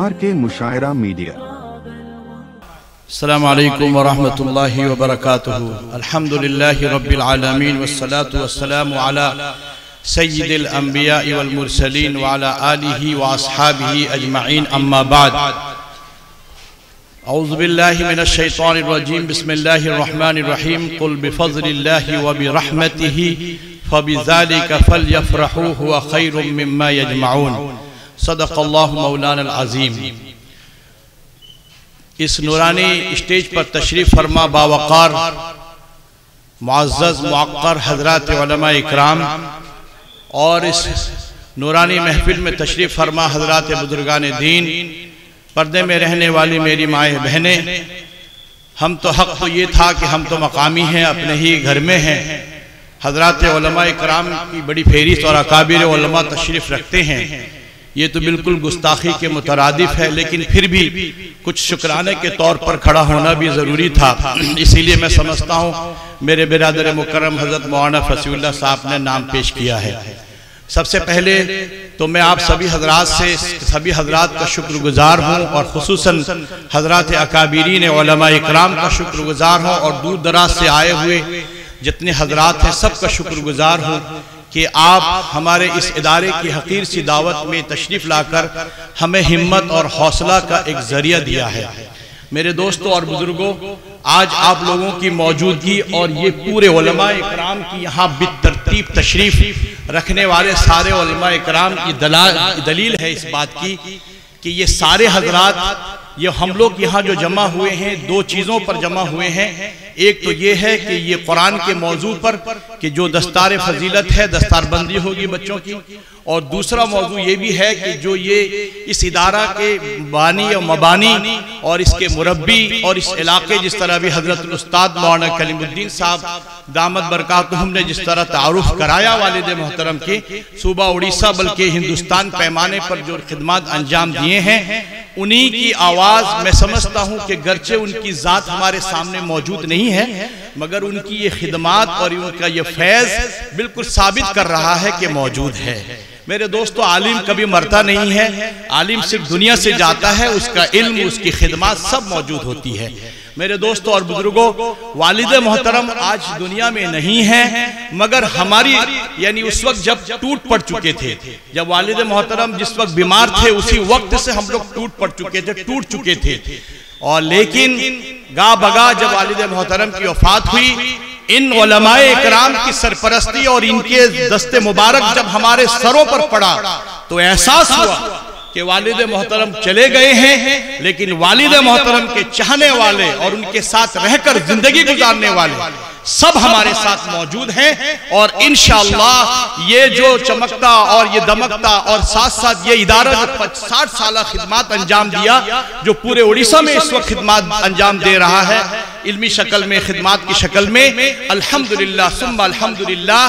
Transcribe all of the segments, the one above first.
RK मुशायरा media. अस्सलामु अलैकुम वरहमतुल्लाहि वबरकातुहू। अल्हम्दुलिल्लाहि रब्बिल आलमीन वस्सलातु वस्सलामु अला सय्यिदिल अंबिया वल मुरसलीन व अला आलिहि व अस्हाबिहि अजमईन, अम्मा बाद। औज़ु बिल्लाहि मिनश शैतानिर रजीम, बिस्मिल्लाहिर रहमानिर रहीम। कुल बिफज़लिल्लाहि व बिरहमतिहि फबिज़ालिका फलयफ़रहू हुवा खैरुम मिम्मा यजमऊन। सदक़ल्लाहु मौलाना अज़ीम। इस नूरानी स्टेज पर तशरीफ़ फरमा बावक़ार मुअज़्ज़ज़ मुअक्कर हज़रात उलमा इकराम और इस नूरानी महफिल में तशरीफ़ फरमा हज़रात बुज़ुर्गान दीन, पर्दे में रहने वाली मेरी माएँ बहनें, हम तो हक़ तो ये था कि हम तो मकामी हैं, अपने ही घर में हैं। हज़रात उलमा इकराम की बड़ी फेहरिस्त और अकाबिर उलमा तशरीफ़ रखते हैं, ये तो बिल्कुल गुस्ताखी के मुतरादिफ है, लेकिन फिर भी कुछ शुक्राने के तौर पर खड़ा होना भी ज़रूरी था। इसीलिए मैं समझता हूँ मेरे बिरादर मुकर्रम हज़रत मौलाना फसीउल्लाह साहब ने नाम पेश किया है। सबसे पहले तो मैं आप सभी हजरात से सभी हजरात का शुक्रगुजार हूँ और खुसूसन हजरात अकाबिरीन उलमा इकराम का शुक्रगुजार हूँ और दूर दराज से आए हुए जितने हजरात हैं सबका शुक्रगुजार हूँ कि आप हमारे इस इदारे की हकीर सी दावत में तशरीफ़ लाकर हमें हिम्मत और हौसला का एक ज़रिया दिया है। मेरे दोस्तों और बुजुर्गों, आज आप लोगों की मौजूदगी और ये पूरे उलमा इकराम की यहाँ बितरतीब तशरीफ़ रखने वाले सारे उलमा इकराम की दलील है इस बात की कि ये सारे हजरात, ये हम लोग यहाँ जो जमा हुए हैं, दो चीज़ों पर जमा हुए हैं। एक तो ये है कि ये कुरान के मौजू पर कि जो दस्तार फजीलत है, दस्तारबंदी होगी बच्चों की, और दूसरा मौजू ये भी है कि जो ये इस इदारा के बानी और मबानी और इसके मुरब्बी और इस इलाके, जिस तरह भी हजरत उस्ताद मौलाना कलीमुद्दीन साहब दामद बरकातुहुम ने जिस तरह तारुफ कराया वालिद मोहतरम के सूबा उड़ीसा बल्कि हिंदुस्तान पैमाने पर जो खिदमत अंजाम दिए हैं, उन्हीं की आवाज़ मैं समझता हूँ कि गर्चे उनकी ज़ात हमारे सामने मौजूद नहीं है, मगर उनकी ये खिदमत और उनका ये फैज़ बिल्कुल साबित कर रहा है कि मौजूद है। मेरे दोस्तों, आलिम कभी मरता नहीं है, आलिम सिर्फ दुनिया से जाता है, उसका इल्म, उसकी खिदमत सब मौजूद होती है। मेरे दोस्तों और बुजुर्गों, वालिद मोहतरम आज दुनिया में नहीं है, मगर हमारी यानी उस वक्त जब टूट पड़ चुके थे, जब वालिद मोहतरम जिस वक्त बीमार थे उसी वक्त से हम लोग टूट चुके थे। और लेकिन गा बगा जब वालिद मोहतरम की वफात हुई, इन उलमाए इकराम की सरपरस्ती और इनके दस्ते मुबारक जब हमारे सरों पर पड़ा तो एहसास हुआ कि वालिद मोहतरम चले गए हैं, लेकिन वालिद मोहतरम के चाहने वाले और उनके साथ रहकर जिंदगी गुजारने वाले सब हमारे साथ मौजूद हैं। और इंशाअल्लाह ये जो चमकता और ये दमकता और साथ साथ ये इदारा जो 60 साल खिदमत अंजाम दिया, जो पूरे उड़ीसा में इस वक्त खिदमत अंजाम दे रहा है, इल्मी शक्ल में, खिदमत की शक्ल में, अल्हम्दुलिल्लाह सुम्मा अल्हम्दुलिल्लाह,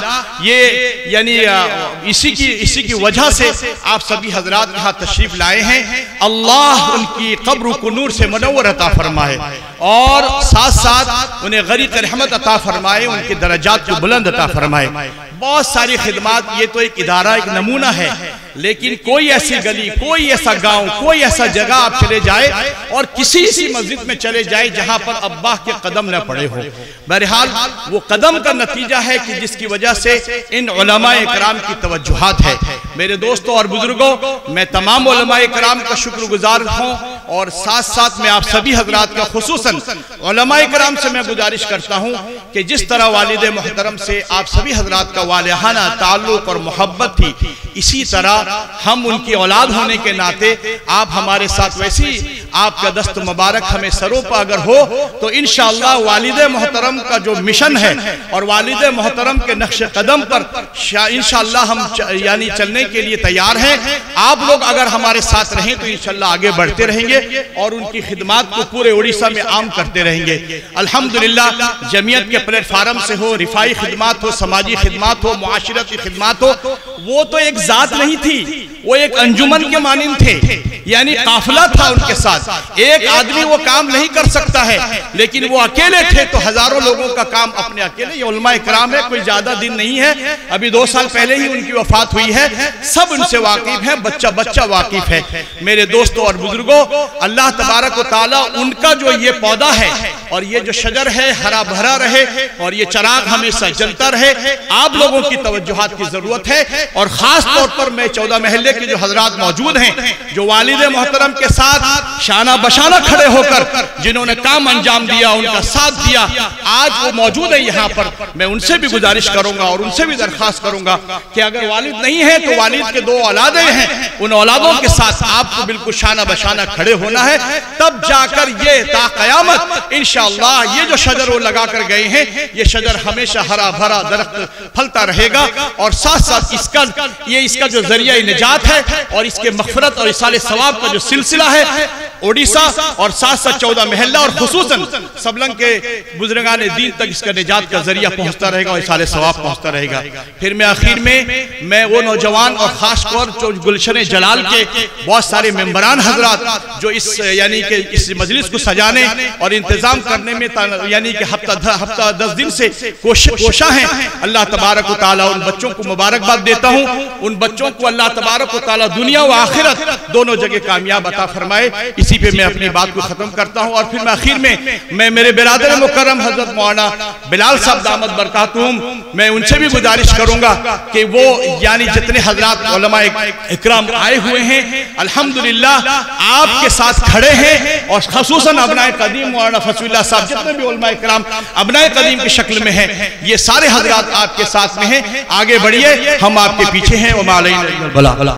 ये यानी इसी की वजह से आप सभी हजरात यहाँ तशरीफ लाए हैं। अल्लाह उनकी कब्र को नूर से मुनव्वर अता फरमाए और साथ साथ उन्हें गरीक़ रहमत अता फरमाए, उनके दरजात को बुलंद अता फरमाए। बहुत सारी खिदमत, ये तो एक इदारा, एक नमूना है, लेकिन कोई ऐसी गली, कोई ऐसा गांव, कोई ऐसा जगह आप चले जाए और किसी मस्जिद में चले जाए जहां पर अब्बाह के कदम न पड़े हो। बहरहाल वो कदम का नतीजा है कि जिसकी वजह से इन उलमा इकराम की तवज्जुहात है। मेरे दोस्तों और बुजुर्गों, मैं तमाम उलमा इकराम का शुक्रगुजार हूँ और साथ साथ मैं आप सभी हजरात का खुसूसन उलमा इकराम से मैं गुजारिश करता हूँ कि जिस तरह वालिद मोहतरम से आप सभी हजरात का वालिहाना ताल्लुक और मोहब्बत थी, इसी तरह हम उनकी औलाद होने के नाते आप हमारे साथ वैसी आपका दस्त मुबारक हमें सरों पर अगर हो तो इंशाअल्लाह वालिद मोहतरम का जो मिशन है और वालिद मोहतरम के नक्श कदम पर इंशाअल्लाह हम यानी चलने के लिए तैयार हैं। आप लोग अगर हमारे साथ रहें तो इंशाअल्लाह आगे बढ़ते रहेंगे और उनकी खिदमत को पूरे उड़ीसा में आम करते रहेंगे। अल्हम्दुलिल्लाह, जमीयत के प्लेटफार्म से हो, रिफाई खिदमत हो, समाजी खिदमत हो, मुआशरती खिदमत हो, वो तो एक जात नहीं थी, वो एक अंजुमन के मानिंद थे। यानी काफिला था उनके साथ। एक आदमी वो काम नहीं कर सकता है, लेकिन वो अकेले थे तो हजारों लोगों का काम अपने अकेले। ये उलमाए किराम है, कोई ज्यादा दिन नहीं है, अभी 2 साल पहले ही उनकी वफात हुई है, सब उनसे वाकिफ है, बच्चा बच्चा वाकिफ है। मेरे दोस्तों और बुजुर्गों, अल्लाह तबारक व तआला उनका जो ये पौधा है और ये जो शजर है हरा भरा रहे और ये चराग हमेशा जलता रहे। आप लोगों की तवज्जुहात की जरूरत है और खास तौर पर मैं 14 महल्ले के जो हजरात मौजूद हैं, जो वालिद मोहतरम के साथ शाना बशाना खड़े होकर जिन्होंने काम अंजाम दिया, उनका साथ दिया, आज वो मौजूद है यहाँ पर। मैं उनसे भी गुजारिश करूंगा और उनसे भी दरखास्त करूंगा कि अगर वालिद नहीं है तो वालिद के 2 औलादे हैं, उन औलादों के साथ आपको बिल्कुल शाना बशाना खड़े होना है, तब जाकर ये ता क़यामत इंशाअल्लाह ये जो शजर वो लगा कर गए हैं, ये शजर हमेशा हरा भरा दरख्त फलता रहेगा और साथ साथ इसका जो जरिया निजात है और इसके मग़फ़िरत और इसाले सवाब का जो सिलसिला है ओडिशा और साथ साथ 14 महल्ला और खुसूसन सबलंग के बुजुर्गान दीन तक इसका निजात का जरिया पहुंचता रहेगा और इसाले सवाब पहुंचता रहेगा। फिर मैं आखिर में मैं वो नौजवान और खास तौर जो गुलशन जलाल के बहुत सारे मेंबरान हजरात जो इस यानी कि इस मजलिस को सजाने और इंतजाम करने में यानी कि हफ्ता 10 दिन से कोशा है, अल्लाह तबारक व तआला उन बच्चों को मुबारकबाद देता हूँ। उन बच्चों को अल्लाह तबारक व तआला दुनिया व आखिरत दोनों जगह कामयाब अता फरमाए। इसी पे मैं अपनी बात को खत्म करता हूँ और फिर मैं आखिर में मैं मेरे बिरादर मुकर्रम हजरत मौलाना बिलाल साहब दामद बरकातुहुम, मैं उनसे भी गुजारिश करूंगा कि वो यानी जितने हजरात उलमा इकराम आए हुए हैं अल्हम्दुलिल्लाह आपके साथ खड़े हैं और खसूसन अबनाए कदीम मौलाना फजलुल्लाह साहब जितने भी उलमा इकराम अबनाए कदीम की शक्ल में हैं, ये सारे हजरात आपके साथ में हैं। आगे बढ़िए, हम आपके पीछे हैं।